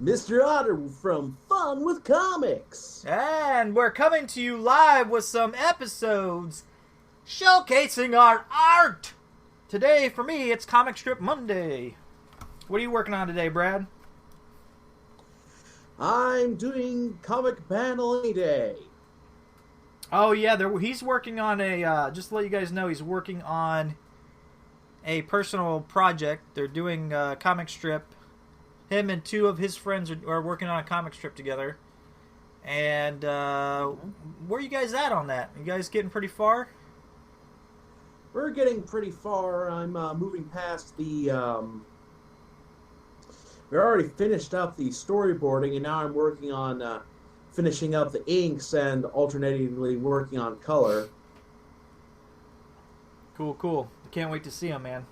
Mr. Otter from Fun with Comics. And we're coming to you live with some episodes showcasing our art. Today, for me, it's Comic Strip Monday. What are you working on today, Brad? I'm doing Comic Panel Day. Oh, yeah, he's working on just to let you guys know, he's working on a personal project. They're doing a comic strip. Him and two of his friends are working on a comic strip together. And where are you guys at on that? You guys getting pretty far? We're getting pretty far. I'm moving past the. We already finished up the storyboarding, and now I'm working on finishing up the inks and alternatingly working on color. Cool, cool. I can't wait to see him, man.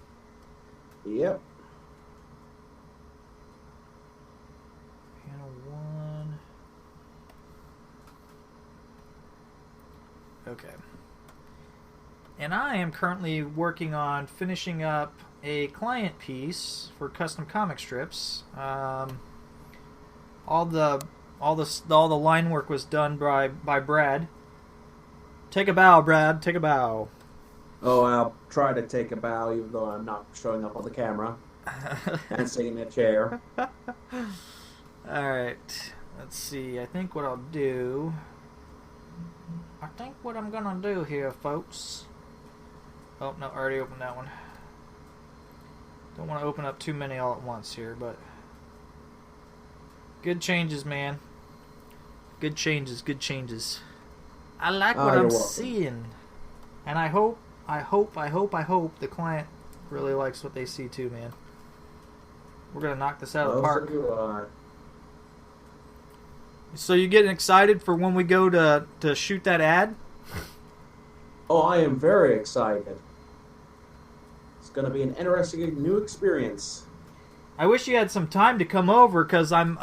Yep. Panel 1. Okay. And I am currently working on finishing up a client piece for custom comic strips. All the line work was done by Brad. Take a bow, Brad. Take a bow. Oh, I'll try to take a bow, even though I'm not showing up on the camera and sitting in a chair. Alright, let's see. I think what I'm gonna do here, folks. Oh, no, I already opened that one. Don't want to open up too many all at once here, but good changes, man. Good changes, good changes. I like what I'm seeing. And I hope the client really likes what they see too, man. We're gonna knock this out of the park. So do I. So you getting excited for when we go to shoot that ad? Oh, I am very excited. It's going to be an interesting new experience. I wish you had some time to come over because I'm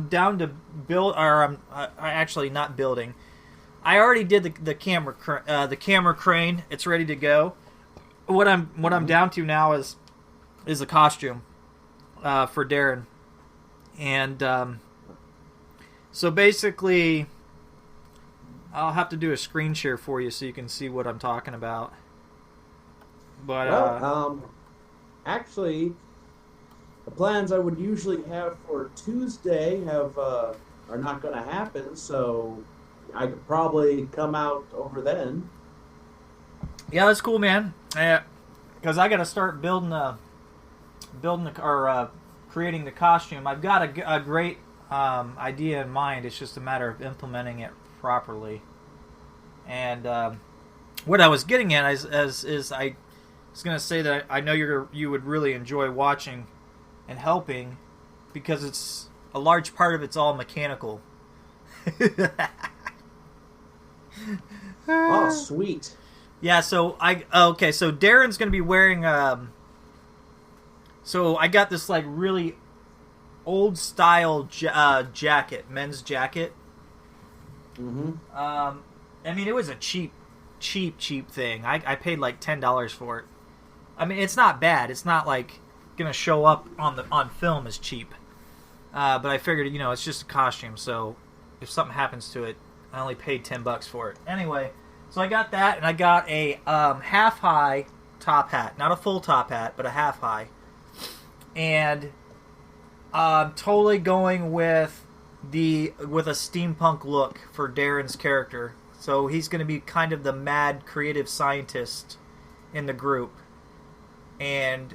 down to build, or I'm actually not building. I already did the camera crane. It's ready to go. What I'm down to now is a costume for Darren, and so basically, I'll have to do a screen share for you so you can see what I'm talking about. But actually, the plans I would usually have for Tuesday are not going to happen. So I could probably come out over then. Yeah, that's cool, man. Because I got to start creating the costume. I've got a great idea in mind. It's just a matter of implementing it properly. And what I was getting at is I was going to say that I know you would really enjoy watching and helping because it's a large part of it's all mechanical. Oh, sweet. Yeah, so so Darren's going to be wearing so I got this like really old style jacket, men's jacket. Mm-hmm. I mean, it was a cheap thing. I paid like $10 for it. I mean, it's not bad. It's not like gonna show up on film as cheap. But I figured, it's just a costume. So if something happens to it, I only paid $10 for it. Anyway, so I got that, and I got a half high top hat, not a full top hat, but a half high, and totally going with a steampunk look for Darren's character. So he's going to be kind of the mad creative scientist in the group, and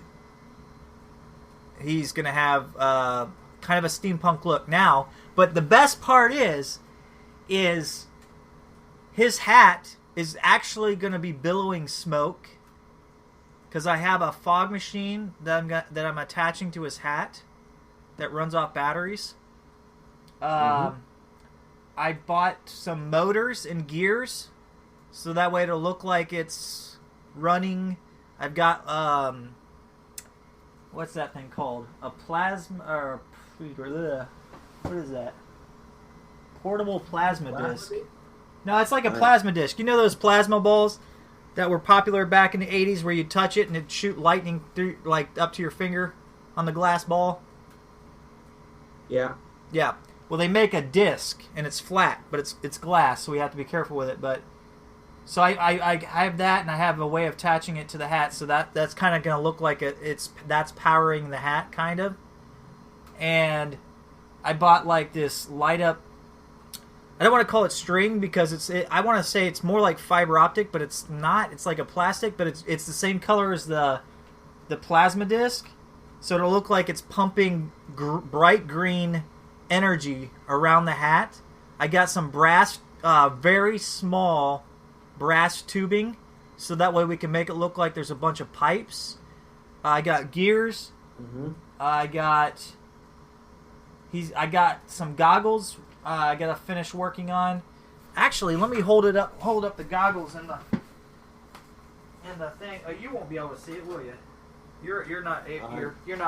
he's going to have kind of a steampunk look now. But the best part is his hat is actually going to be billowing smoke because I have a fog machine that I'm attaching to his hat that runs off batteries. I bought some motors and gears so that way it'll look like it's running. I've got what's that thing called? A plasma or what is that? Portable plasma disc. No, it's like a plasma disc. You know those plasma balls that were popular back in the 80s where you touch it and it'd shoot lightning through like up to your finger on the glass ball? Yeah. Yeah. Well, they make a disc and it's flat, but it's glass, so we have to be careful with it. But so I have that, and I have a way of attaching it to the hat, so that's kind of gonna look like that's powering the hat, kind of. And I bought like this light up. I don't want to call it string because I want to say it's more like fiber optic, but it's not. It's like a plastic, but it's the same color as the plasma disc, so it'll look like it's pumping bright green energy around the hat. I got some brass, very small brass tubing, so that way we can make it look like there's a bunch of pipes. I got gears. Mm-hmm. I got some goggles. I gotta finish working on. Actually, let me hold up the goggles and the thing. Oh, you won't be able to see it, will you? You're not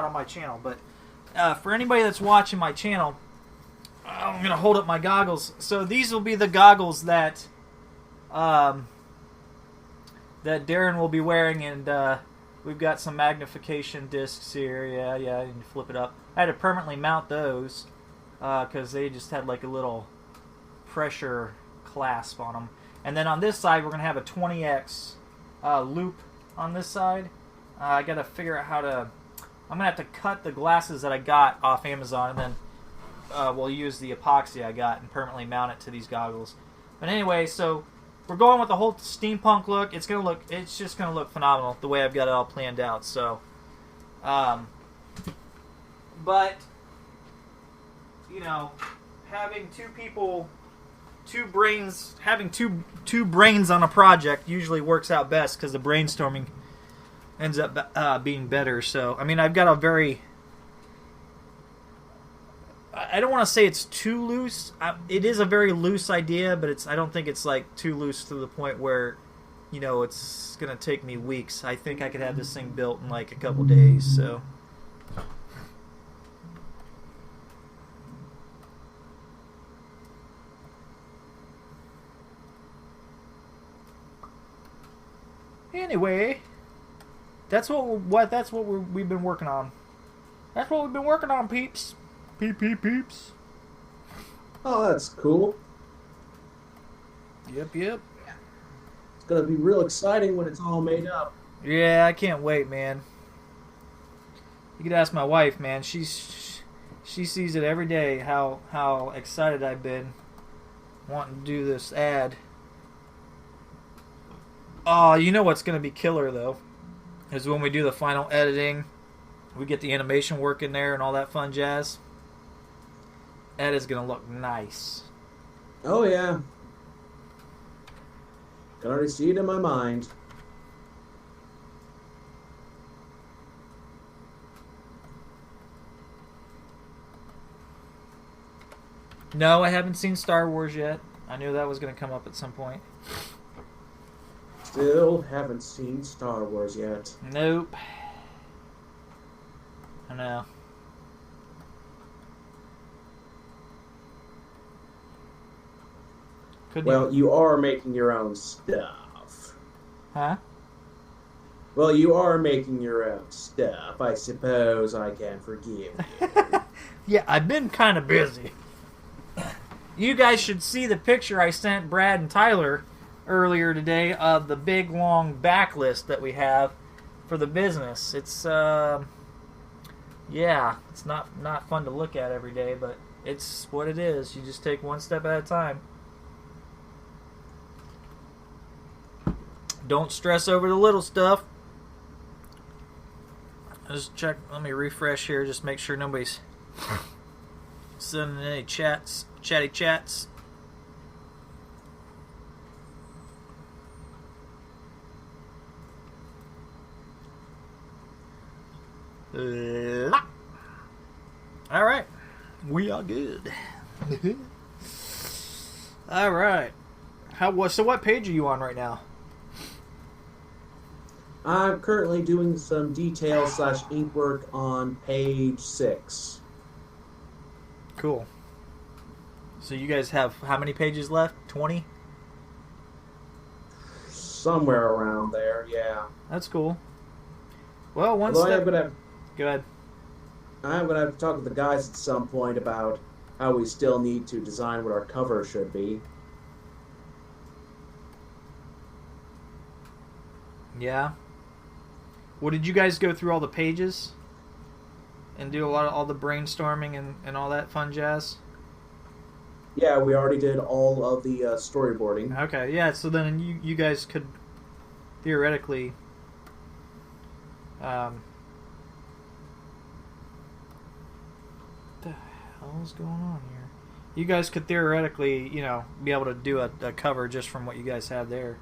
on my channel, but for anybody that's watching my channel, I'm gonna hold up my goggles. So these will be the goggles that that Darren will be wearing, and we've got some magnification discs here. Yeah, you can flip it up. I had to permanently mount those because they just had like a little pressure clasp on them. And then on this side, we're gonna have a 20x loop on this side. I gotta figure out how to. I'm gonna have to cut the glasses that I got off Amazon, and then we'll use the epoxy I got and permanently mount it to these goggles. But anyway, so we're going with the whole steampunk look. It's just gonna look phenomenal the way I've got it all planned out. So, but you know, having having two brains on a project usually works out best because the brainstorming ends up being better. So, I mean, I've got a very. I don't want to say it's too loose. It is a very loose idea, but I don't think it's like too loose to the point where, you know, it's gonna take me weeks. I think I could have this thing built in like a couple days. So. Anyway, that's what we've been working on. That's what we've been working on, peeps. Peeps. Oh, that's cool. Yep. It's gonna be real exciting when it's all made up. Yeah, I can't wait, man. You could ask my wife, man. She sees it every day how excited I've been wanting to do this ad. Oh, you know what's going to be killer, though, is when we do the final editing, we get the animation work in there and all that fun jazz. That is going to look nice. Oh, yeah. Can already see it in my mind. No, I haven't seen Star Wars yet. I knew that was going to come up at some point. Still haven't seen Star Wars yet. Nope. I know. Well, you are making your own stuff. Huh? Well, you are making your own stuff. I suppose I can forgive you. Yeah, I've been kind of busy. You guys should see the picture I sent Brad and Tyler earlier today of the big long backlist that we have for the business. It's it's not fun to look at every day, but it's what it is. You just take one step at a time. Don't stress over the little stuff. Just check. Let me refresh here. Just make sure nobody's sending any chatty chats. All right, we are good. All right. So what page are you on right now? I'm currently doing some detail / ink work on page 6. Cool. So you guys have how many pages left? 20? Somewhere around there, yeah. That's cool. Well, Although Go ahead. I'm going to have to talk to the guys at some point about how we still need to design what our cover should be. Yeah. Well, did you guys go through all the pages and do a lot of all the brainstorming and all that fun jazz? Yeah, we already did all of the storyboarding. Okay, yeah. So then you guys could theoretically, um, what the hell is going on here? You guys could theoretically, be able to do a cover just from what you guys have there,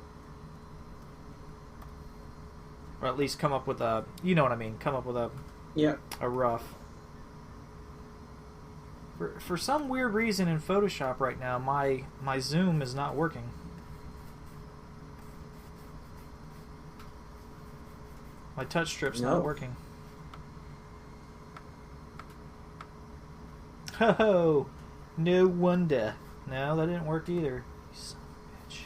or at least come up with a, you know what I mean, come up with Yeah. a rough. For some weird reason in Photoshop right now, my zoom is not working. My touch strip's not working. Oh, no wonder. No, that didn't work either. You son of a bitch.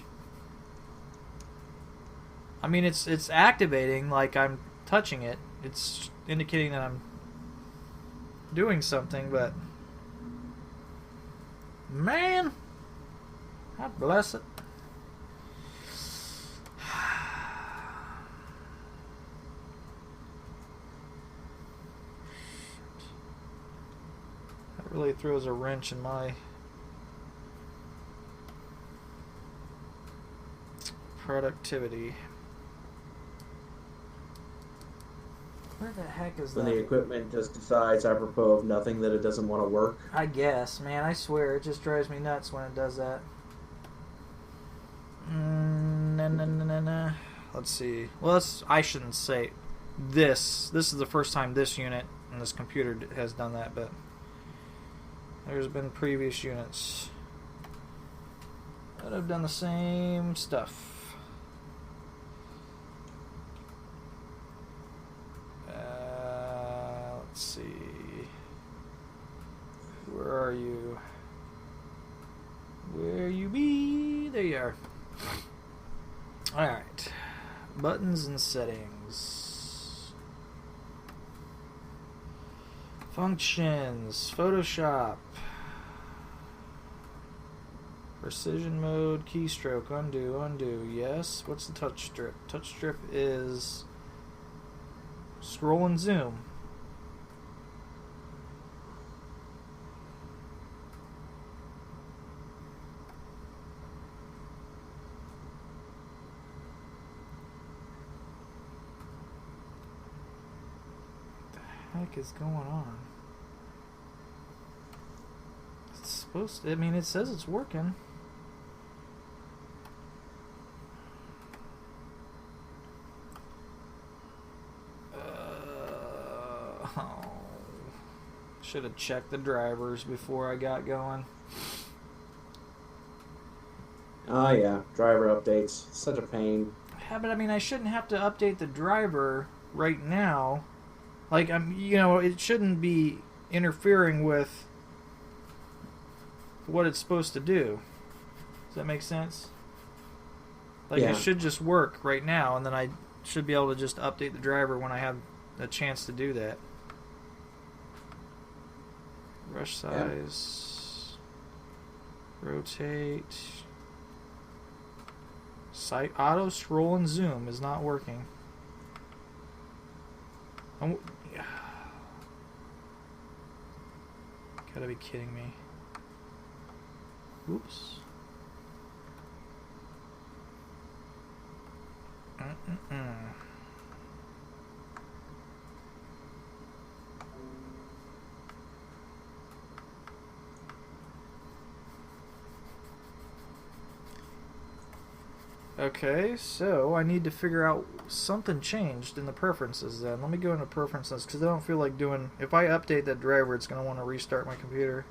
I mean, it's activating like I'm touching it. It's indicating that I'm doing something, but man, God bless it. That really throws a wrench in my productivity. Where the heck is When that? the equipment just decides, apropos of nothing, that it doesn't want to work. I guess, man. I swear, it just drives me nuts when it does that. No. Let's see. Well, I shouldn't say this. This is the first time this unit and this computer has done that, but there's been previous units that have done the same stuff. Let's see. Where are you? Where you be? There you are. Alright. Buttons and settings. Functions. Photoshop. Precision mode. Keystroke. Undo. Yes. What's the touch strip? Touch strip is scroll and zoom. What the heck is going on? It's supposed to, I mean, it says it's working. Should have checked the drivers before I got going. Oh yeah, driver updates. Such a pain. Yeah, but I mean, I shouldn't have to update the driver right now. Like, it shouldn't be interfering with what it's supposed to do. Does that make sense? Like, Yeah. it should just work right now, and then I should be able to just update the driver when I have a chance to do that. Brush size. Yeah. Rotate. Sight auto scroll and zoom is not working. Gotta be kidding me. Oops. Okay, so I need to figure out something changed in the preferences then. Let me go into preferences because I don't feel like doing... If I update that driver, it's going to want to restart my computer.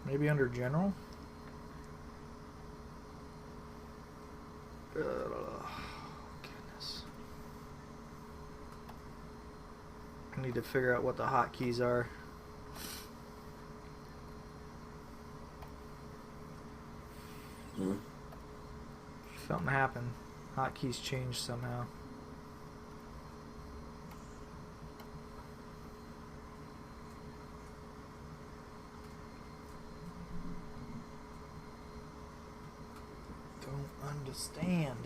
Maybe under general? Goodness. I need to figure out what the hotkeys are. Something happened. Hotkeys changed somehow. Don't understand.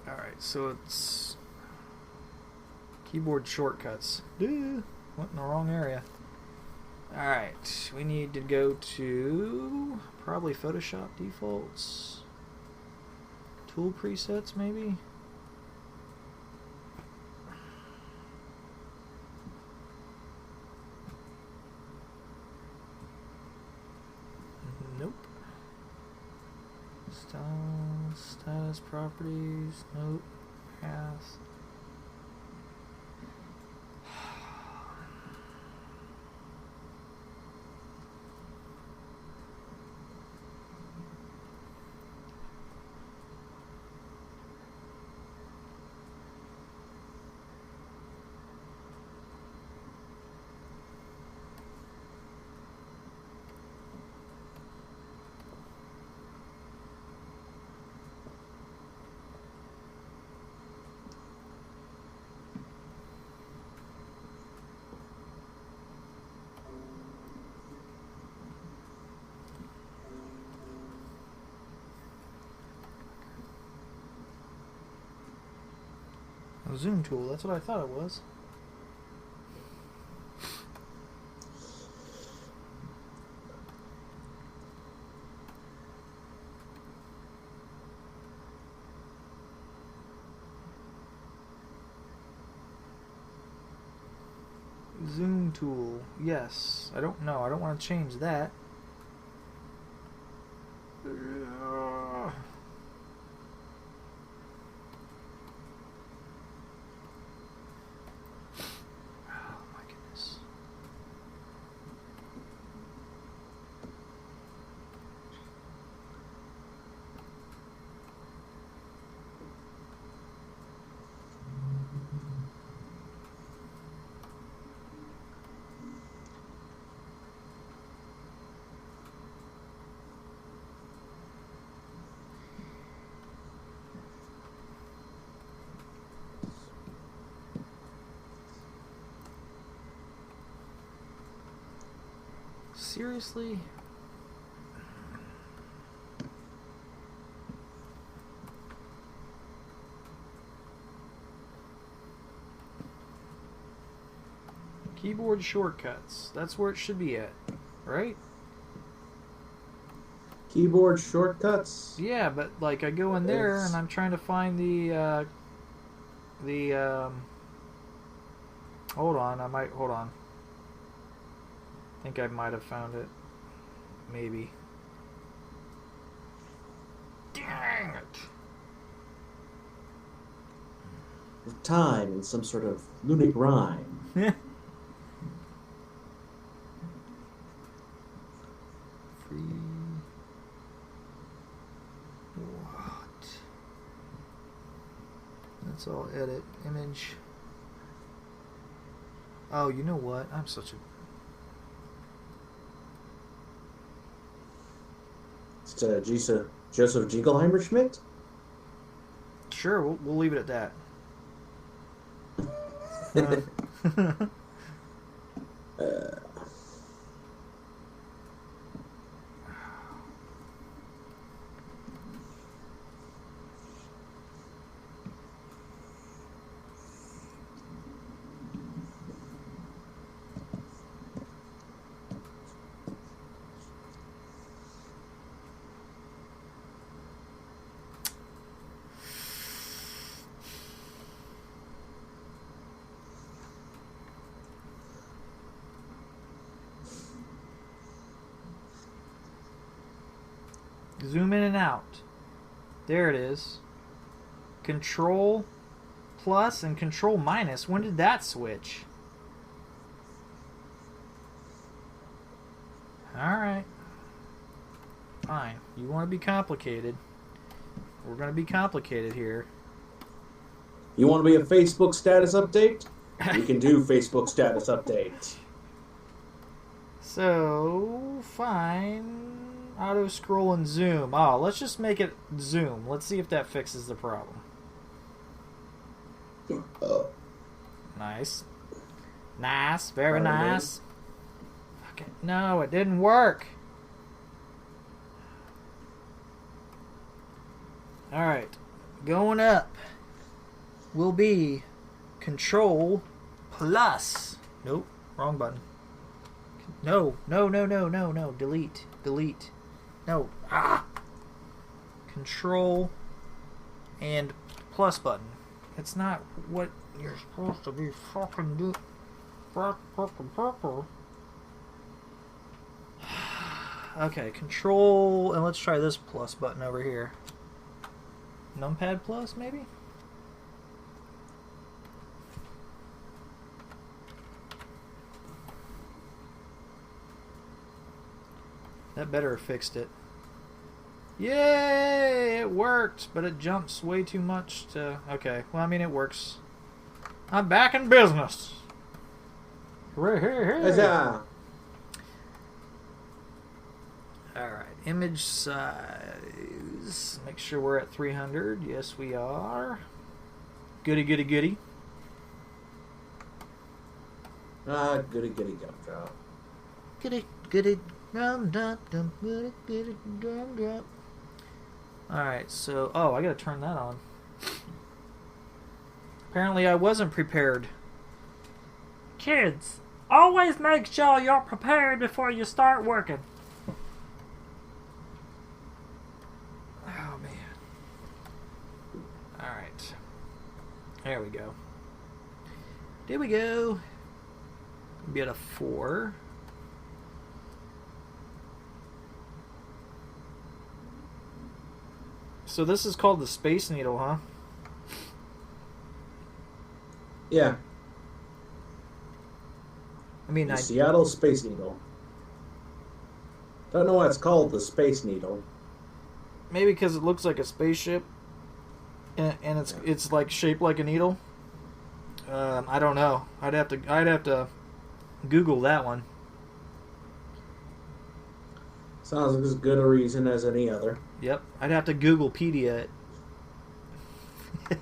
Alright, so it's keyboard shortcuts. Duh, went in the wrong area. Alright, we need to go to probably Photoshop defaults. Tool presets, maybe? Nope. Style, status, properties, nope. Path. A zoom tool, that's what I thought it was. Zoom tool, yes. I don't know, I don't want to change that. Seriously? Keyboard shortcuts. That's where it should be at, right? Keyboard shortcuts? Yeah, but like I go in there and I'm trying to find the hold on, hold on. I think I might have found it. Maybe. Dang it! With time and some sort of lunatic rhyme. Free. What? That's all edit. Image. Oh, you know what? I'm such a... Joseph Jingleheimer Schmidt? Sure, we'll leave it at that. Zoom in and out. There it is. Control plus and control minus. When did that switch? Alright. Fine. You want to be complicated. We're going to be complicated here. You want to be a Facebook status update? You can do Facebook status updates. So, fine. Auto scroll and zoom. Oh, let's just make it zoom. Let's see if that fixes the problem. Nice. Nice. Very nice. Okay. No, it didn't work. Alright. Going up will be Control plus. Nope. Wrong button. No. Delete. No. Control and plus button. It's not what you're supposed to be fucking do. Okay, control, and let's try this plus button over here. Numpad plus, maybe? That better have fixed it. Yay! It worked, but it jumps way too much to... Okay, well, I mean, it works. I'm back in business. Huzzah! Alright, image size. Make sure we're at 300. Yes, we are. Goody. Goody gumdrop. Goody gumdrop. Alright, so... Oh, I gotta turn that on. Apparently I wasn't prepared. Kids, always make sure you're prepared before you start working. Oh, man. Alright. There we go. There we go. Be at a 4. So this is called the Space Needle, huh? Yeah. I mean, the Seattle Space Needle. Don't know why it's called the Space Needle. Maybe because it looks like a spaceship, and it's like shaped like a needle. I don't know. I'd have to Google that one. Sounds like as good a reason as any other. Yep, I'd have to Googlepedia it.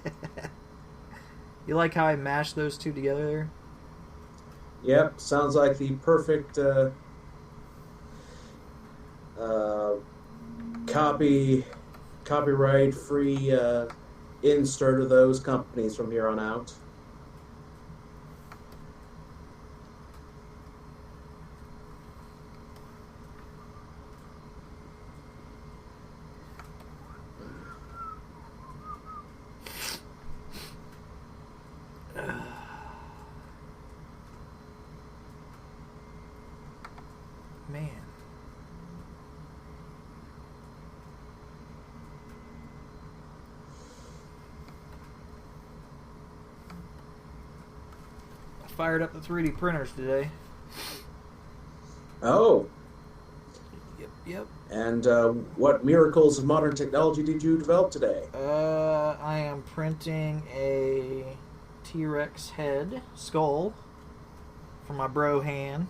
You like how I mashed those two together there? Yep, sounds like the perfect copyright-free insert of those companies from here on out. Man. I fired up the 3D printers today. Oh. Yep. And what miracles of modern technology did you develop today? I am printing a T-Rex head skull for my bro Han.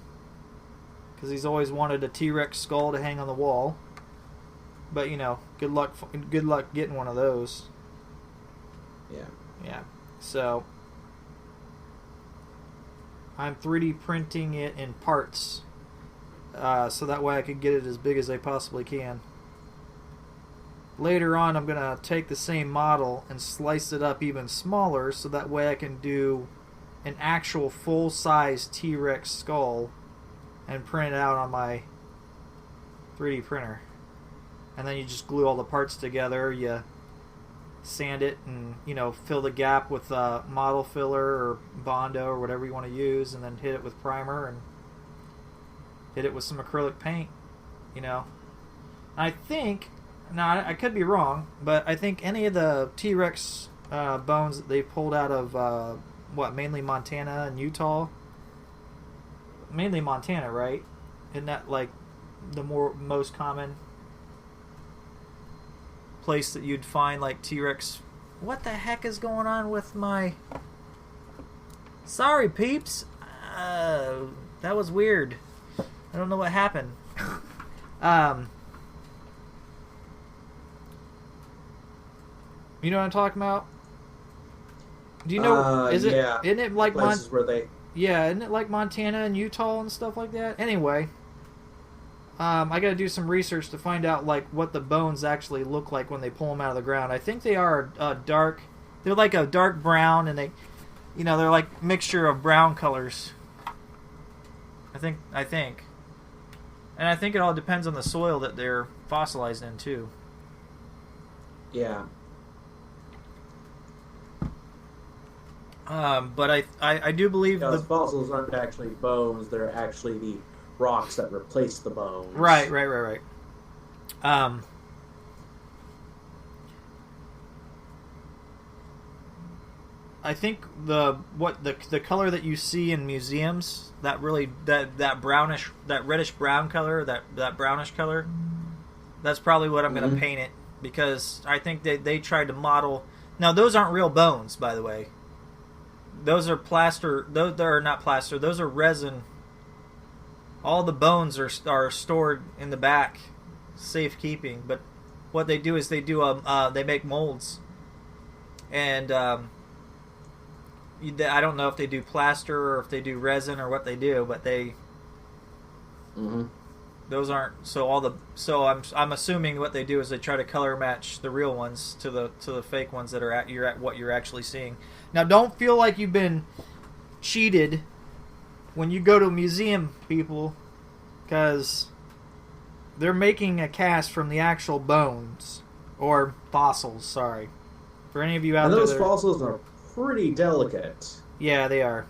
Because he's always wanted a T-Rex skull to hang on the wall. But, you know, good luck getting one of those. Yeah. So, I'm 3D printing it in parts. So that way I could get it as big as I possibly can. Later on, I'm going to take the same model and slice it up even smaller. So that way I can do an actual full-size T-Rex skull and print it out on my 3D printer. And then you just glue all the parts together, you sand it and, you know, fill the gap with model filler or Bondo or whatever you want to use, and then hit it with primer and hit it with some acrylic paint, you know. I think, now I could be wrong, but I think any of the T-Rex bones that they pulled out of, mainly Montana and Utah, mainly Montana, right? Isn't that like the most common place that you'd find like T-Rex? What the heck is going on with my... Sorry, peeps. That was weird. I don't know what happened. You know what I'm talking about? Do you know? Yeah. Isn't it like Places where they. Yeah, isn't it like Montana and Utah and stuff like that? Anyway, I got to do some research to find out like what the bones actually look like when they pull them out of the ground. I think they are dark. They're like a dark brown, and they're like mixture of brown colors. I think, and I think it all depends on the soil that they're fossilized in too. Yeah. But I do believe the fossils aren't actually bones; they're actually the rocks that replace the bones. Right. I think the color that you see in museums, that brownish, that reddish brown color, that brownish color, that's probably what I'm going to paint it, because I think they tried to model. Now those aren't real bones, by the way. Those are plaster. Those are not plaster. Those are resin. All the bones are stored in the back, safekeeping. But what they do is they make molds, and I don't know if they do plaster or if they do resin or what they do, but they. Those aren't so I'm assuming what they do is they try to color match the real ones to the fake ones that are at what you're actually seeing. Now don't feel like you've been cheated when you go to a museum, people, because they're making a cast from the actual bones or fossils. Sorry, for any of you out there. Those fossils are pretty delicate. Yeah, they are.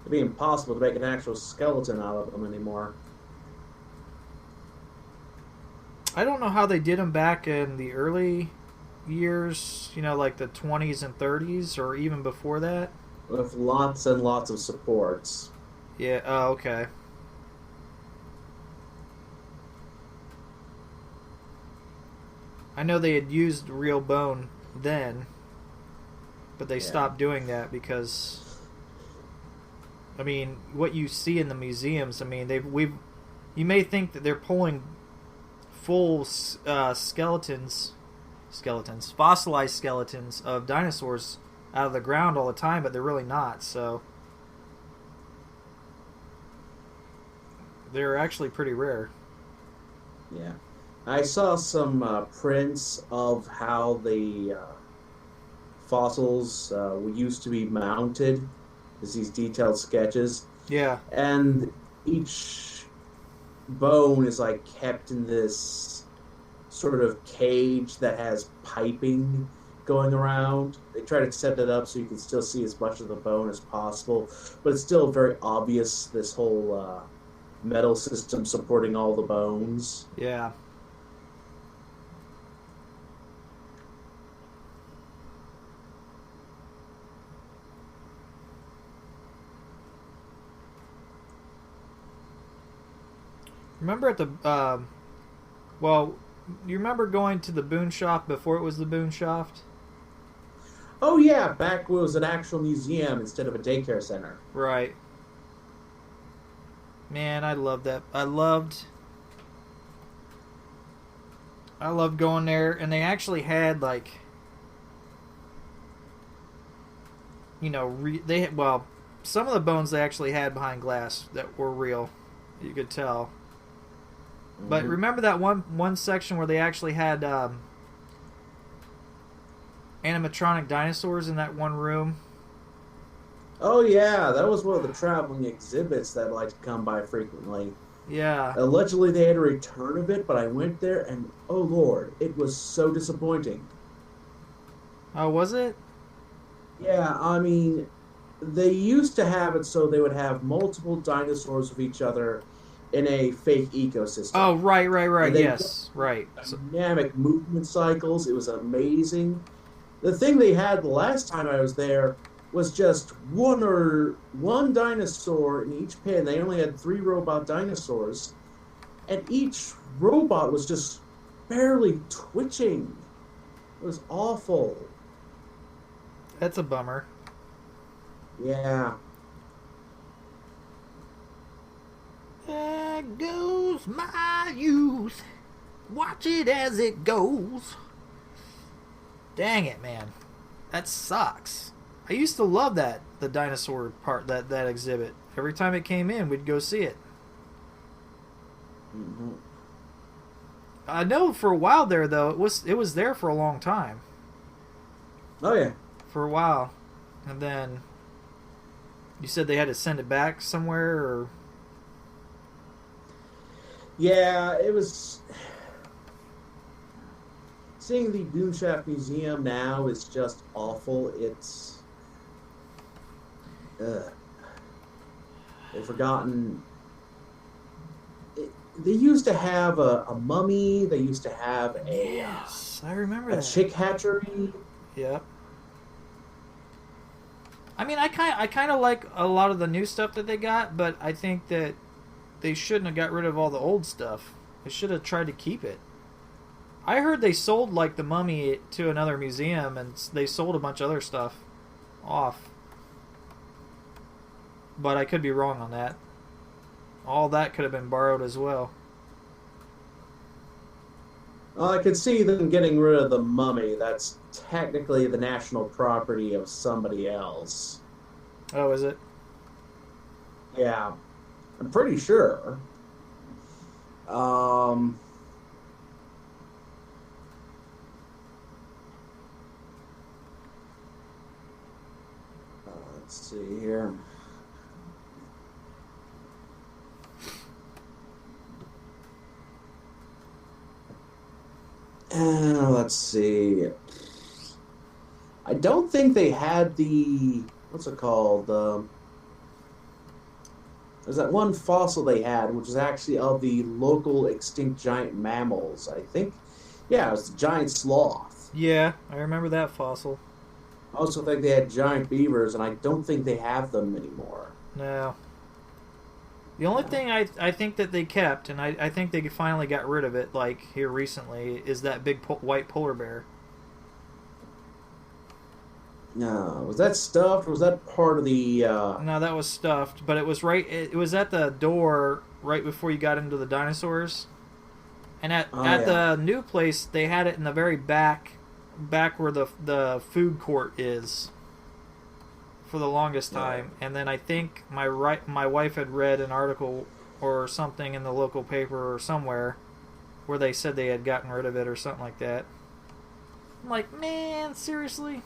It'd be impossible to make an actual skeleton out of them anymore. I don't know how they did them back in the early years, like the 20s and 30s, or even before that. With lots and lots of supports. Yeah, oh, okay. I know they had used real bone then, but they stopped doing that because, what you see in the museums, you may think that they're pulling full fossilized skeletons of dinosaurs out of the ground all the time, but they're really not. So they're actually pretty rare. Yeah, I saw some prints of how the fossils used to be mounted. There's these detailed sketches. Yeah, and each bone is like kept in this sort of cage that has piping going around. They try to set it up so you can still see as much of the bone as possible, but it's still very obvious, this whole metal system supporting all the bones. Yeah. Remember at the you remember going to the Boone Shop before it was the Boone Shop? Oh yeah, back when it was an actual museum instead of a daycare center. Right. Man, I loved that. I loved going there, and they actually had some of the bones they actually had behind glass that were real. You could tell. But remember that one section where they actually had animatronic dinosaurs in that one room? Oh yeah, that was one of the traveling exhibits that I like to come by frequently. Yeah. Allegedly they had a return of it, but I went there and oh lord, it was so disappointing. Oh, was it? Yeah, they used to have it so they would have multiple dinosaurs of each other in a fake ecosystem. Oh, right. Yes, right. Dynamic movement cycles. It was amazing. The thing they had the last time I was there was just one dinosaur in each pen. They only had 3 robot dinosaurs, and each robot was just barely twitching. It was awful. That's a bummer. Yeah. There goes my youth. Watch it as it goes. Dang it, man. That sucks. I used to love the dinosaur part, that exhibit. Every time it came in, we'd go see it. Mm-hmm. I know for a while there, though, it was there for a long time. Oh, yeah. For a while. And then you said they had to send it back somewhere, or... Yeah, it was... Seeing the Boonshaft Museum now is just awful. It's... They've forgotten... They used to have a mummy. They used to have Yes, I remember a that. chick hatchery. Yep. I mean, I kind of like a lot of the new stuff that they got, but I think that they shouldn't have got rid of all the old stuff. They should have tried to keep it. I heard they sold like the mummy to another museum, and they sold a bunch of other stuff off. But I could be wrong on that. All that could have been borrowed as well. Well, I could see them getting rid of the mummy. That's technically the national property of somebody else. Oh, is it? Yeah, I'm pretty sure. Let's see here. Let's see. I don't think they had the... What's it called? There's that one fossil they had, which is actually of the local extinct giant mammals. I think, yeah, it was the giant sloth. Yeah, I remember that fossil. I also think they had giant beavers, and I don't think they have them anymore. No. The only thing I think that they kept, and I think they finally got rid of it, like here recently, is that big white polar bear. No, was that stuffed? Or was that part of the? No, that was stuffed, but it was right. It was at the door right before you got into the dinosaurs, and at the new place they had it in the very back where the food court is. For the longest time, and then I think my wife had read an article or something in the local paper or somewhere where they said they had gotten rid of it or something like that. I'm like, man, seriously?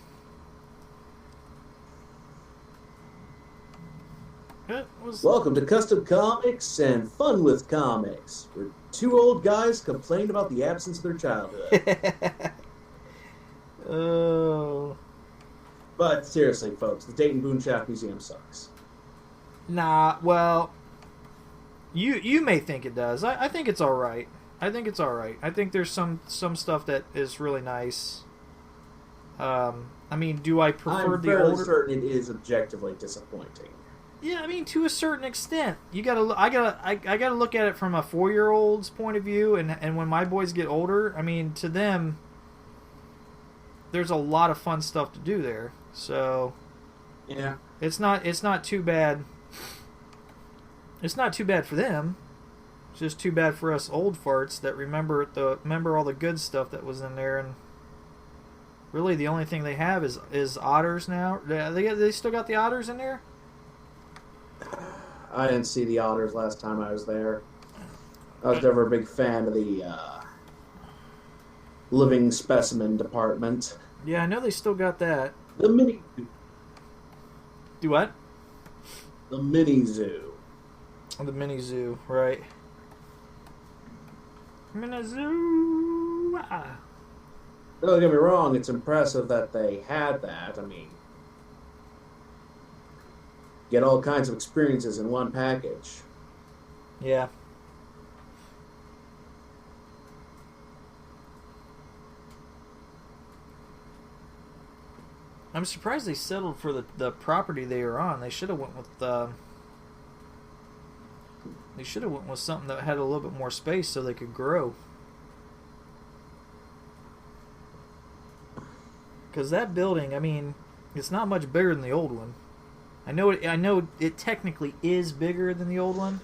Welcome to Custom Comics and Fun with Comics, where two old guys complain about the absence of their childhood. Oh. But seriously, folks, the Dayton Boonshaft Museum sucks. Nah, well, you may think it does. I think it's all right. I think it's all right. I think there's some stuff that is really nice. I mean, do I prefer I'm the fairly older? certain it is objectively disappointing. Yeah, I mean, to a certain extent, I gotta look at it from a 4-year-old's point of view, and when my boys get older, I mean, to them, there's a lot of fun stuff to do there. So, yeah, it's not too bad. It's not too bad for them. It's just too bad for us old farts that remember all the good stuff that was in there, and really the only thing they have is otters now. They still got the otters in there. I didn't see the otters last time I was there. I was never a big fan of the living specimen department. Yeah, I know they still got that. The mini... Do what? The mini zoo. The mini zoo, right. Mini zoo. Don't get me wrong, it's impressive that they had that. I mean, get all kinds of experiences in one package. Yeah. I'm surprised they settled for the property they were on. They should have went with something that had a little bit more space so they could grow. Because that building, I mean, it's not much bigger than the old one. I know it technically is bigger than the old one.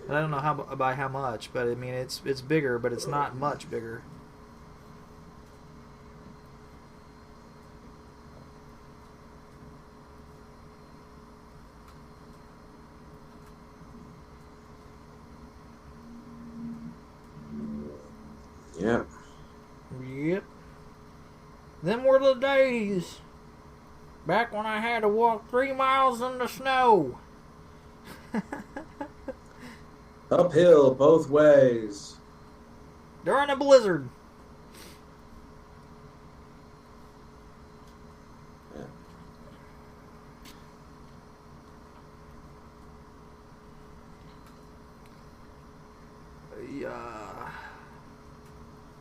I don't know by how much, but I mean it's bigger, but it's not much bigger. Them were the days. Back when I had to walk 3 miles in the snow. Uphill both ways. During a blizzard. Yeah. Yeah.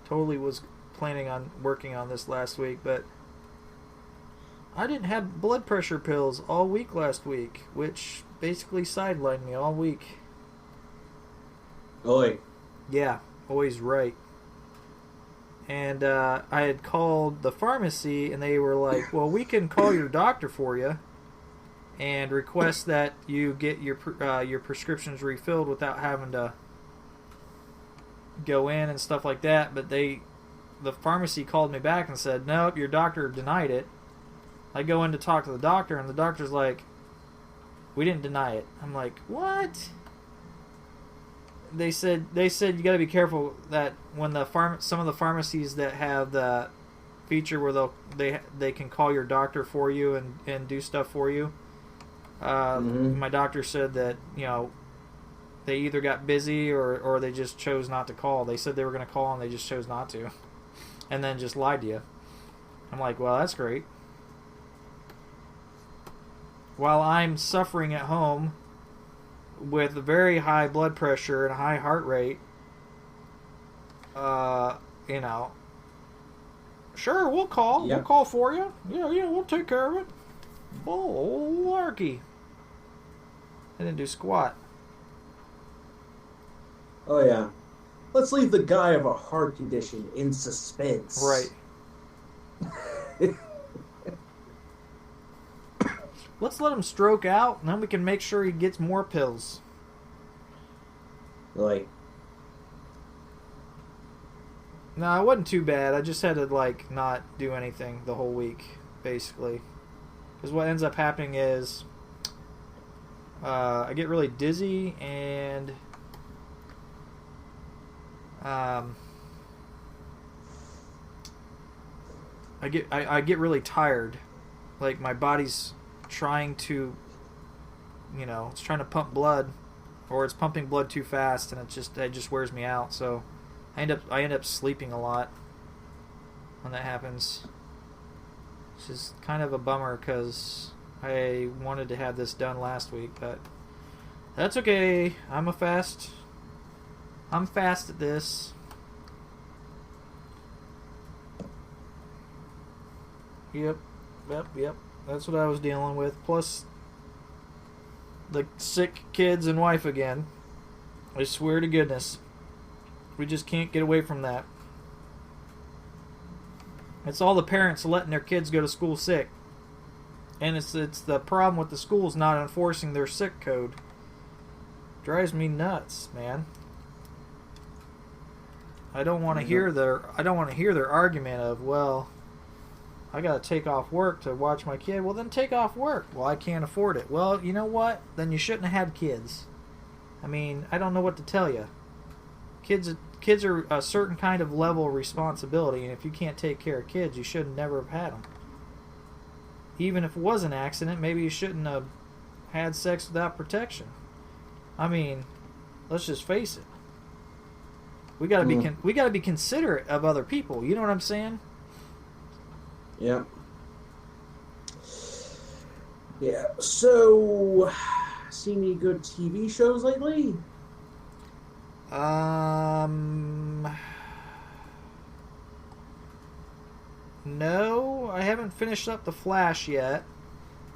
Totally was planning on working on this last week, but I didn't have blood pressure pills all week last week, which basically sidelined me all week. Oi. Yeah, always right. And I had called the pharmacy, and they were like, well, we can call your doctor for you and request that you get your prescriptions refilled without having to go in and stuff like that. But the pharmacy called me back and said, nope, your doctor denied it. I go in to talk to the doctor, and the doctor's like, we didn't deny it. I'm like, what? They said you got to be careful that when some of the pharmacies that have the feature where they can call your doctor for you and do stuff for you. My doctor said that, you know, they either got busy or they just chose not to call. They said they were going to call and they just chose not to, and then just lied to you. I'm like, well, that's great. While I'm suffering at home with very high blood pressure and a high heart rate, you know, sure, we'll call. Yep. We'll call for you. Yeah, we'll take care of it. Bull-larky. I didn't do squat. Oh, yeah. Let's leave the guy of a heart condition in suspense. Right. Let's let him stroke out, and then we can make sure he gets more pills. Like, No, it wasn't too bad. I just had to, like, not do anything the whole week, basically. Because what ends up happening is I get really dizzy and I get really tired. Like, my body's trying to, you know, it's trying to pump blood, or it's pumping blood too fast, and it just wears me out. So I end up sleeping a lot when that happens. Which is kind of a bummer because I wanted to have this done last week, but that's okay. I'm fast at this. Yep. That's what I was dealing with. Plus, the sick kids and wife again. I swear to goodness. We just can't get away from that. It's all the parents letting their kids go to school sick. And it's the problem with the schools not enforcing their sick code. Drives me nuts, man. I don't want to hear their argument of, well, I got to take off work to watch my kid. Well, then take off work. Well, I can't afford it. Well, you know what? Then you shouldn't have had kids. I mean, I don't know what to tell you. Kids are a certain kind of level of responsibility, and if you can't take care of kids, you should never have had them. Even if it was an accident, maybe you shouldn't have had sex without protection. I mean, let's just face it. We gotta be considerate of other people. You know what I'm saying? yeah. Yeah. So, seen any good TV shows lately? No, I haven't finished up The Flash yet.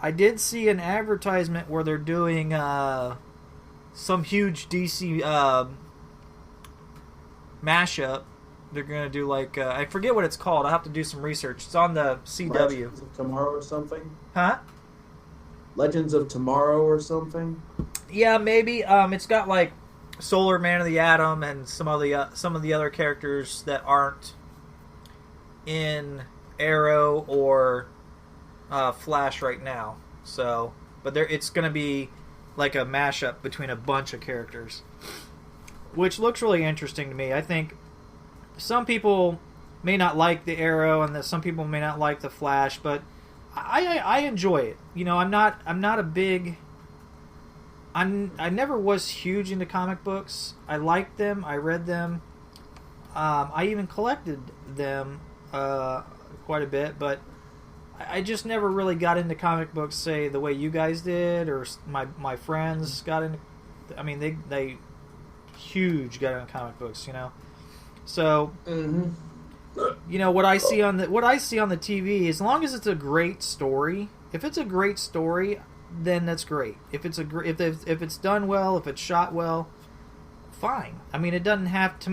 I did see an advertisement where they're doing some huge DC mashup. They're gonna do like I forget what it's called. I'll have to do some research. It's on the CW. Legends of Tomorrow or something? Huh? Legends of Tomorrow or something? Yeah, maybe. It's got like Solar Man of the Atom and some of the other characters that aren't in Arrow or Flash right now. So, but it's going to be like a mashup between a bunch of characters, which looks really interesting to me. I think some people may not like the Arrow, and that some people may not like the Flash, but I enjoy it. You know, I'm not a big. I never was huge into comic books. I liked them. I read them. I even collected them quite a bit, but I just never really got into comic books, say, the way you guys did, or my friends got into. I mean, they huge got into comic books, you know. So, you know, what I see on the TV, as long as it's a great story, if it's a great story, then that's great. If it's done well, if it's shot well, fine. I mean, it doesn't have to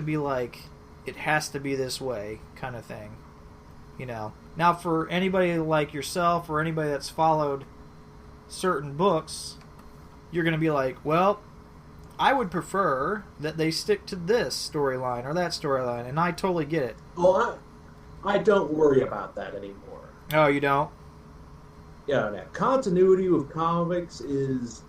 be like it has to be this way kind of thing, you know. Now, for anybody like yourself or anybody that's followed certain books, you're going to be like, well, I would prefer that they stick to this storyline or that storyline, and I totally get it. Well, I don't worry about that anymore. Oh, you don't? Yeah, no. Continuity with comics is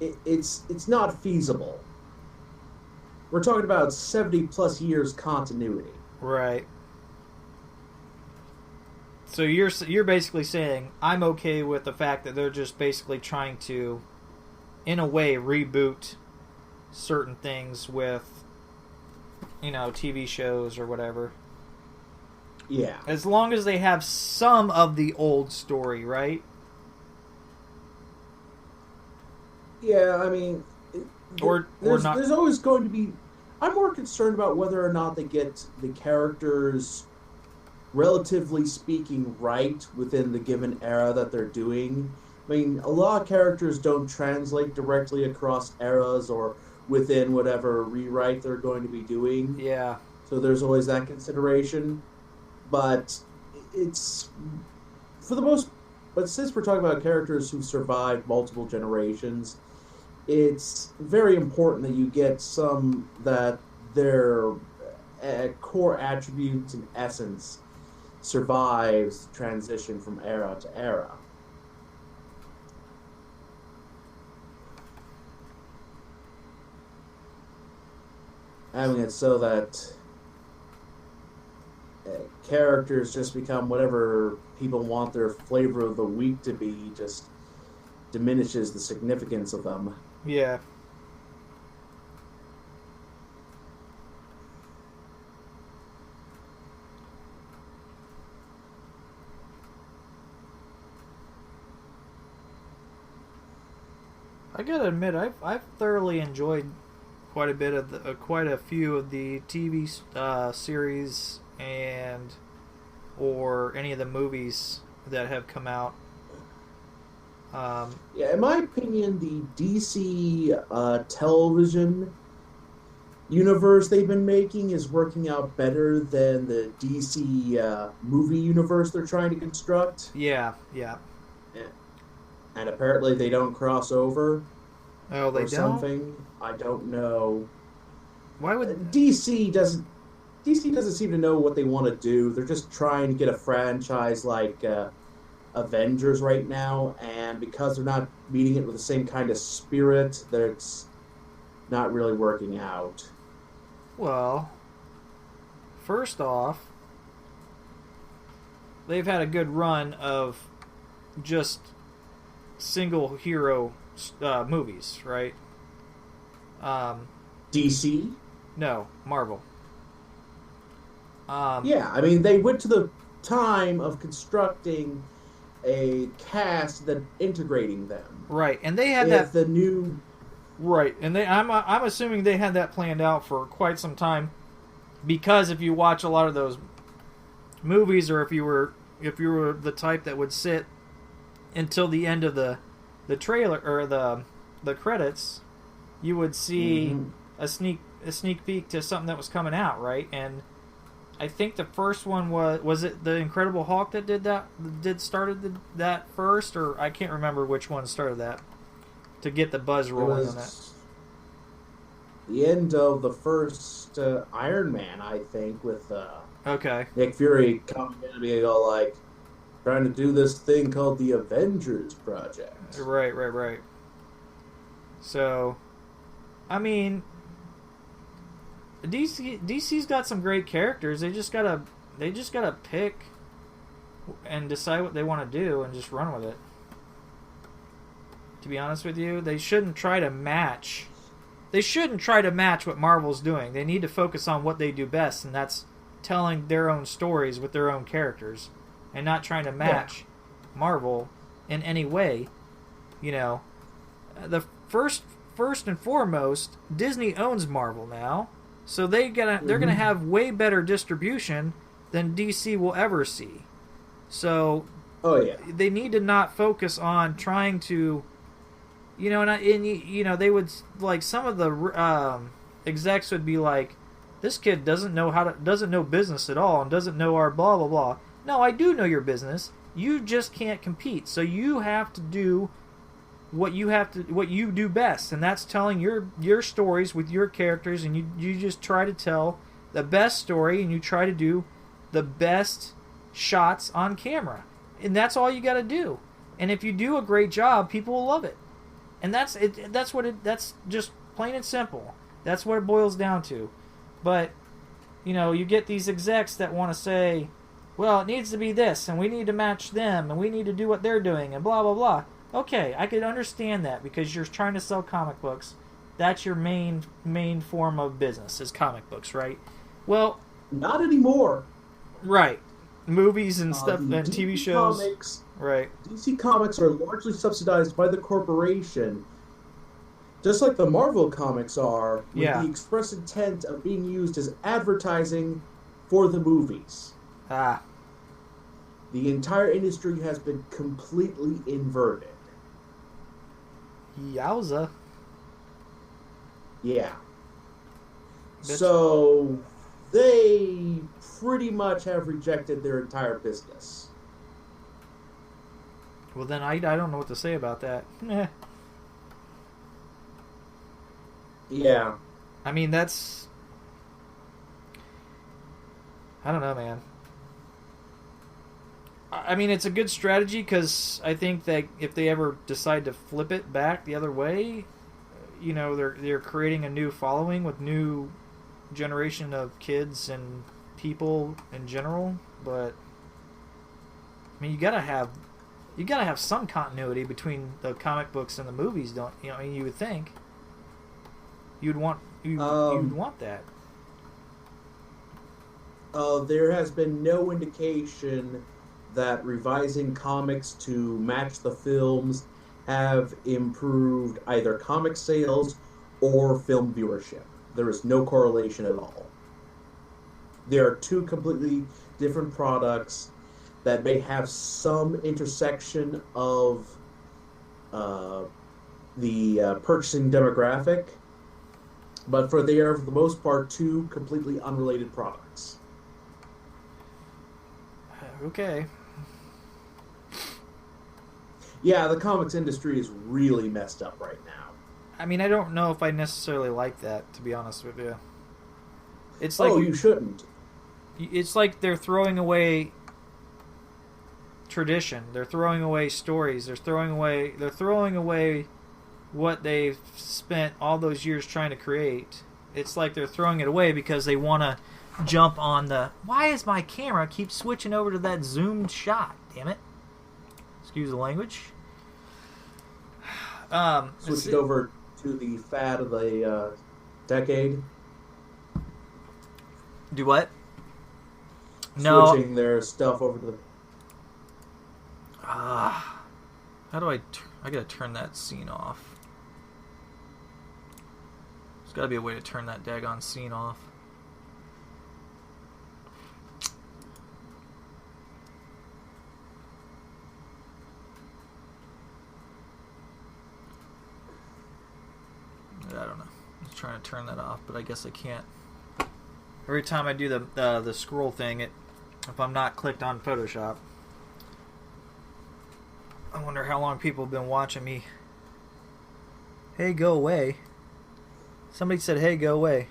it's not feasible. We're talking about 70 plus years continuity. Right. So you're basically saying I'm okay with the fact that they're just basically trying to, in a way, reboot certain things with, you know, TV shows or whatever. Yeah. As long as they have some of the old story, right? Yeah, I mean, there's not. There's always going to be. I'm more concerned about whether or not they get the characters, relatively speaking, right within the given era that they're doing. I mean, a lot of characters don't translate directly across eras or within whatever rewrite they're going to be doing. Yeah. So there's always that consideration. But it's, for the most, but since we're talking about characters who survived multiple generations, it's very important that you get some that their core attributes and essence survives transition from era to era. I mean, it's so that characters just become whatever people want their flavor of the week to be, just diminishes the significance of them. Yeah. I gotta admit, I've thoroughly enjoyed quite a few of the TV series and or any of the movies that have come out. Yeah, in my opinion, the DC television universe they've been making is working out better than the DC movie universe they're trying to construct. Yeah. And apparently they don't cross over. Oh, they or don't? something. I don't know. Why would DC doesn't seem to know what they want to do. They're just trying to get a franchise like Avengers right now, and because they're not meeting it with the same kind of spirit, that's not really working out. Well, first off, they've had a good run of just single hero movies, right? DC? No, Marvel. Yeah, I mean, they went to the time of constructing a cast that integrating them. Right, and they had that the new. Right, and I'm assuming they had that planned out for quite some time, because if you watch a lot of those movies, or if you were the type that would sit until the end of the trailer or the credits, you would see a sneak peek to something that was coming out, right? And I think the first one was it the Incredible Hulk that started that first, or I can't remember which one started that to get the buzz rolling on that. The end of the first Iron Man, I think, with okay, Nick Fury coming in and being all like trying to do this thing called the Avengers Project. Right. So, I mean, DC's got some great characters. They just gotta pick and decide what they want to do and just run with it. To be honest with you, they shouldn't try to match. They shouldn't try to match what Marvel's doing. They need to focus on what they do best, and that's telling their own stories with their own characters, and not trying to match Marvel in any way. You know, the first and foremost, Disney owns Marvel now, so they're gonna have way better distribution than DC will ever see. So, they need to not focus on trying to, you know, they would, like, some of the execs would be like, this kid doesn't know business at all and doesn't know our blah blah blah. No, I do know your business. You just can't compete. So you have to do what you do best, and that's telling your stories with your characters, and you just try to tell the best story, and you try to do the best shots on camera, and that's all you got to do. And if you do a great job, people will love it. And that's it. That's just plain and simple. That's what it boils down to. But, you know, you get these execs that want to say, well, it needs to be this, and we need to match them, and we need to do what they're doing, and blah blah blah. Okay, I could understand that because you're trying to sell comic books. That's your main form of business is comic books, right? Well, not anymore. Right. Movies and stuff and TV shows. Comics, right. DC Comics are largely subsidized by the corporation, just like the Marvel comics are, with the express intent of being used as advertising for the movies. Ah. The entire industry has been completely inverted. Yowza. Yeah. So they pretty much have rejected their entire business. Well, then I don't know what to say about that. Yeah. I mean, that's... I don't know, man. I mean, it's a good strategy because I think that if they ever decide to flip it back the other way, you know, they're creating a new following with new generation of kids and people in general. But I mean, you gotta have some continuity between the comic books and the movies, don't you know? I mean, you would think you'd want that. There has been no indication that revising comics to match the films have improved either comic sales or film viewership. There is no correlation at all. There are two completely different products that may have some intersection of the purchasing demographic, but they are, for the most part, two completely unrelated products. Okay. Yeah, the comics industry is really messed up right now. I mean, I don't know if I necessarily like that, to be honest with you. It's like you shouldn't. It's like they're throwing away tradition. They're throwing away stories. They're throwing away what they've spent all those years trying to create. It's like they're throwing it away because they want to jump on the... Why is my camera keep switching over to that zoomed shot? Damn it. Excuse the language. Switched over to the fad of the decade. Do what? Switching their stuff over to the... How do I gotta turn that scene off. There's gotta be a way to turn that daggone scene off. I don't know. I was trying to turn that off, but I guess I can't. Every time I do the scroll thing, if I'm not clicked on Photoshop, I wonder how long people have been watching me. Hey, go away. Somebody said, hey, go away.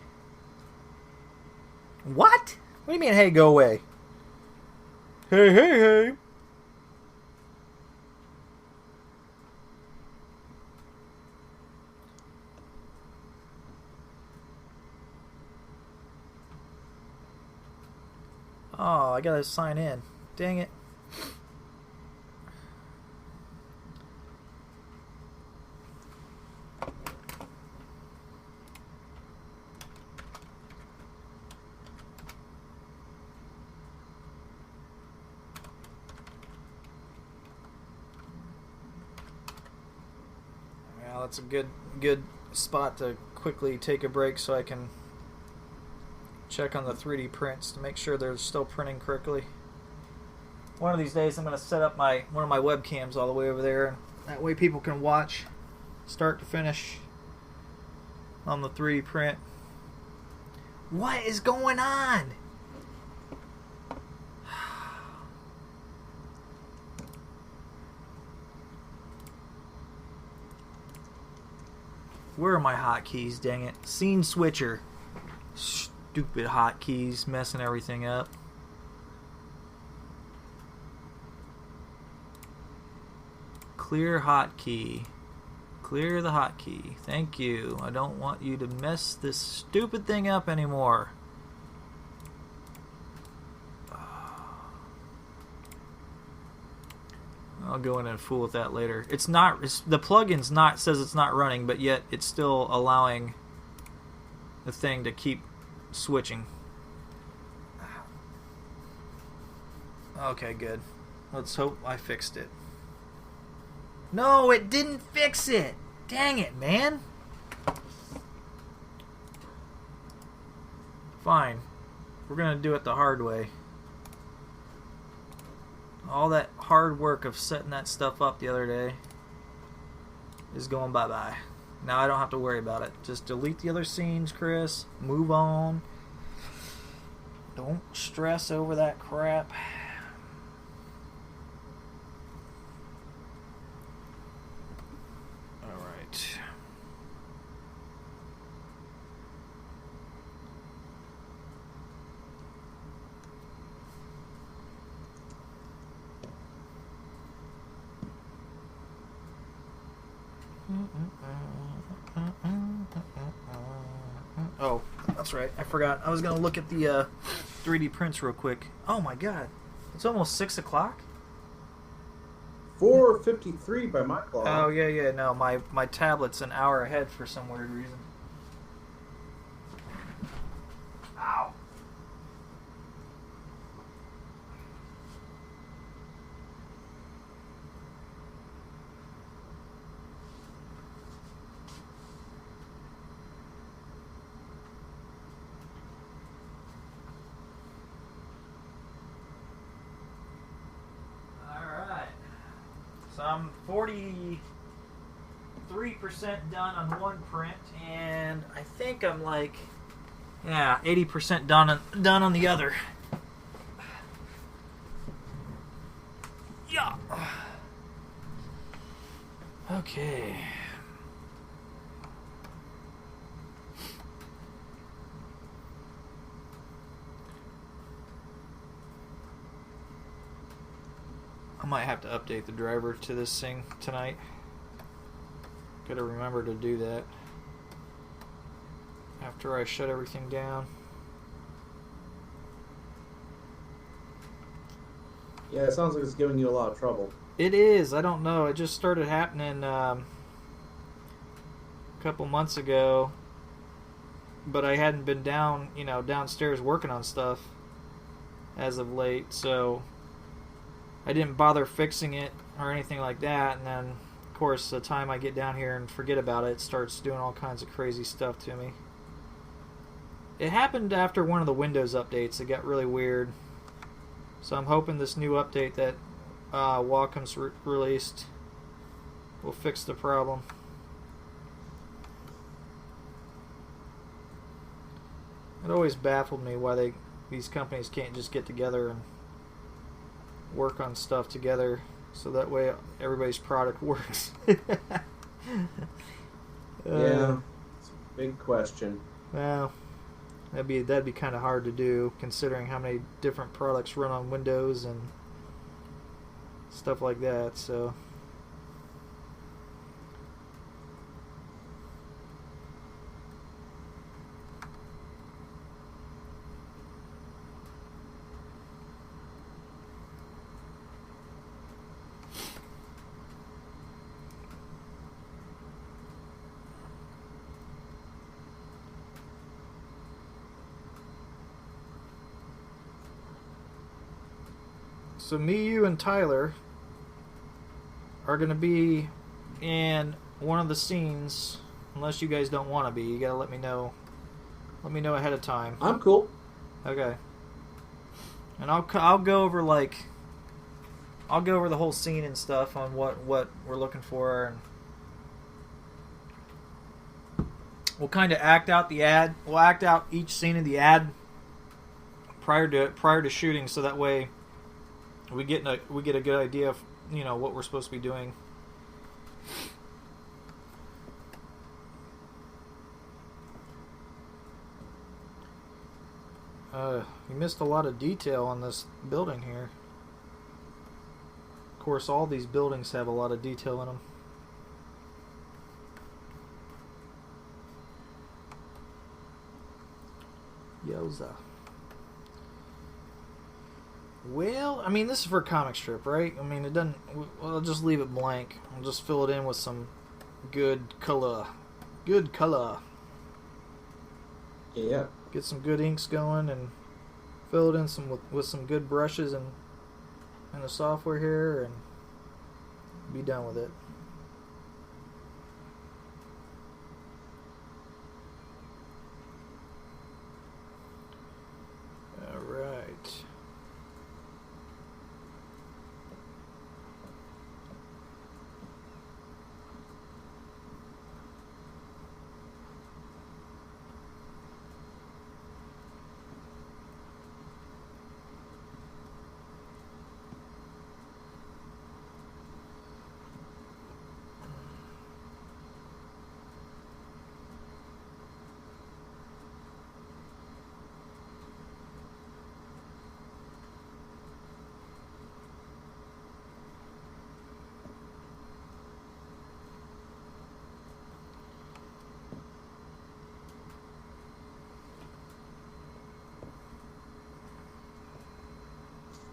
What? What do you mean, hey, go away? Hey, hey, hey. Oh, I gotta sign in. Dang it. Well, that's a good spot to quickly take a break so I can check on the 3D prints to make sure they're still printing correctly. One of these days I'm going to set up one of my webcams all the way over there, and that way people can watch start to finish on the 3D print. What is going on? Where are my hotkeys, dang it? Scene switcher. Stupid hotkeys messing everything up. Clear hotkey. Clear the hotkey. Thank you. I don't want you to mess this stupid thing up anymore. I'll go in and fool with that later. It's not. The plugin's not says it's not running, but yet it's still allowing the thing to keep switching. Okay, good. Let's hope I fixed it. No, it didn't fix it. Dang it, man. Fine. We're gonna do it the hard way. All that hard work of setting that stuff up the other day is going bye-bye. Now I don't have to worry about it. Just delete the other scenes, Chris. Move on. Don't stress over that crap. Alright. Oh, that's right. I forgot. I was going to look at the 3D prints real quick. Oh my god. It's almost 6 o'clock? 4:53 by my clock. Oh, yeah. No, my tablet's an hour ahead for some weird reason. Ow. So I'm 43% done on one print, and I think I'm like, 80% done on the other. Yeah. Okay. I might have to update the driver to this thing tonight. Gotta remember to do that after I shut everything down. Yeah, it sounds like it's giving you a lot of trouble. It is. I don't know. It just started happening a couple months ago, but I hadn't been downstairs working on stuff as of late, so I didn't bother fixing it or anything like that, and then, of course, the time I get down here and forget about it, it starts doing all kinds of crazy stuff to me. It happened after one of the Windows updates. It got really weird. So I'm hoping this new update that Wacom's released will fix the problem. It always baffled me why these companies can't just get together and work on stuff together so that way everybody's product works. Yeah, it's a big question. Well, that'd be kind of hard to do considering how many different products run on Windows and stuff like that. So So me, you, and Tyler are going to be in one of the scenes. Unless you guys don't want to be, you got to let me know. Let me know ahead of time. I'm cool. Okay. And I'll go over I'll go over the whole scene and stuff on what we're looking for, and we'll kind of act out the ad. We'll act out each scene of the ad prior to shooting, so that way we get a good idea of what we're supposed to be doing. You missed a lot of detail on this building here. Of course, all these buildings have a lot of detail in them. Yoza. Well, I mean, this is for a comic strip, right? I mean, it doesn't... I'll just leave it blank. I'll just fill it in with some good color. Good color. Yeah. Get some good inks going and fill it in with some good brushes and the software here, and be done with it. All right.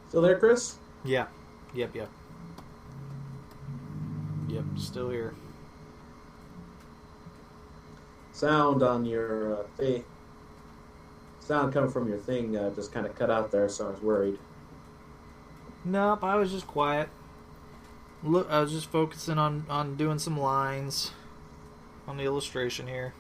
Still there, Chris? Yeah. Yep. Still here. Sound on your thing. Sound coming from your thing just kind of cut out there, so I was worried. Nope, I was just quiet. Look, I was just focusing on doing some lines on the illustration here.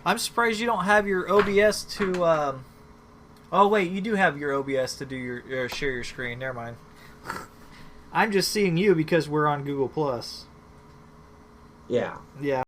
I'm surprised you don't have your OBS to. Oh wait, you do have your OBS to do your share your screen. Never mind. I'm just seeing you because we're on Google Plus. Yeah. Yeah.